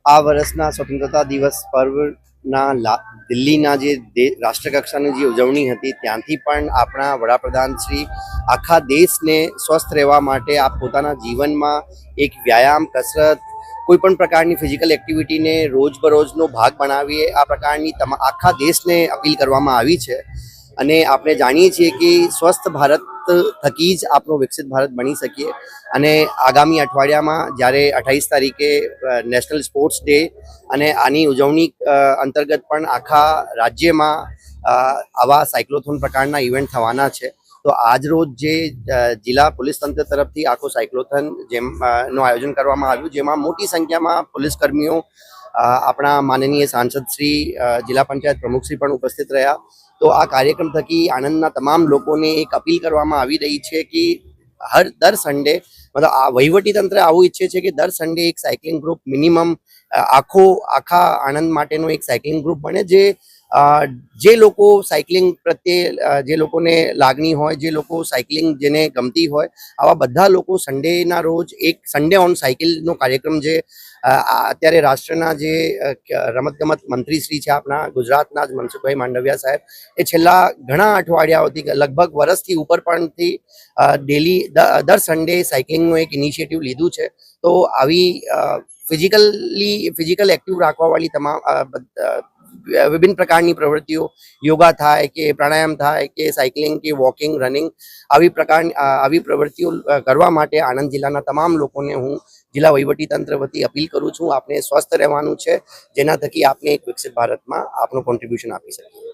આ વર્ષના સ્વતંત્રતા દિવસ પર્વના દિલ્હીના જે રાષ્ટ્રકક્ષાની જે ઉજવણી હતી ત્યાંથી પણ આપણા વડાપ્રધાન શ્રી આખા દેશને સ્વસ્થ રહેવા માટે આપ પોતાના જીવનમાં એક વ્યાયામ કસરત કોઈ પણ પ્રકારની ફિઝિકલ એક્ટિવિટીને રોજબરોજનો ભાગ બનાવીએ આ પ્રકારની આખા દેશને અપીલ કરવામાં આવી છે અને આપણે જાણીએ છીએ કે સ્વસ્થ ભારત થકી જ આપણો વિકસિત ભારત બની શકીએ અને આગામી અઠવાડિયામાં જ્યારે 28 તારીખે નેશનલ સ્પોર્ટ્સ ડે અને આની ઉજવણી અંતર્ગત પણ આખા રાજ્યમાં આવા સાયક્લોથોન પ્રકારના ઇવેન્ટ થવાના છે તો આજ રોજ જે જિલ્લા પોલીસ તંત્ર તરફથી આખો સાયક્લોથોન નું આયોજન કરવામાં આવ્યું જેમાં મોટી સંખ્યામાં પોલીસ કર્મીઓ આપણા માનનીય સાંસદ શ્રી જિલ્લા પંચાયત પ્રમુખશ્રી પણ ઉપસ્થિત રહ્યા તો આ કાર્યક્રમ થકી આણંદના તમામ લોકોને એક અપીલ કરવામાં આવી રહી છે કે દર સન્ડે મતલબ આ વહીવટી તંત્ર આવું ઈચ્છે છે કે દર સન્ડે એક સાયકલિંગ ગ્રુપ મિનિમમ આખા આણંદ માટેનો એક સાયકલિંગ ગ્રુપ બને જે લોકો સાયકલિંગ પ્રત્યે જે લોકોને લાગણી હોય જે લોકો સાયકલિંગ જેને ગમતી હોય આવા બધા લોકો સન્ડેના રોજ એક સન્ડે ઓન સાયકલનો કાર્યક્રમ જે અત્યારે રાષ્ટ્રના જે રમતગમત મંત્રી શ્રી છે આપણા ગુજરાતના જ મનસુખભાઈ માંડવિયા સાહેબ એ છેલ્લા ઘણા અઠવાડિયાઓથી લગભગ વર્ષથી ઉપર પણથી ડેલી દર સન્ડે સાયકલિંગનું એક ઇનિશિયેટિવ લીધું છે તો આવી ફિઝિકલ એક્ટિવ રાખવાવાળી તમામ વિભિન્ન પ્રકારની પ્રવૃત્તિઓ યોગા થાય કે પ્રાણાયામ થાય કે સાયકલિંગ કે વોકિંગ રનિંગ આવી પ્રવૃત્તિઓ કરવા માટે આણંદ જિલ્લાના તમામ લોકોને હું જિલ્લા વહીવટી તંત્ર વતી અપીલ કરું છું આપને સ્વસ્થ રહેવાનું છે જેના થકી આપને એક વિકસિત ભારતમાં આપનું કોન્ટ્રીબ્યુશન આપી શકીએ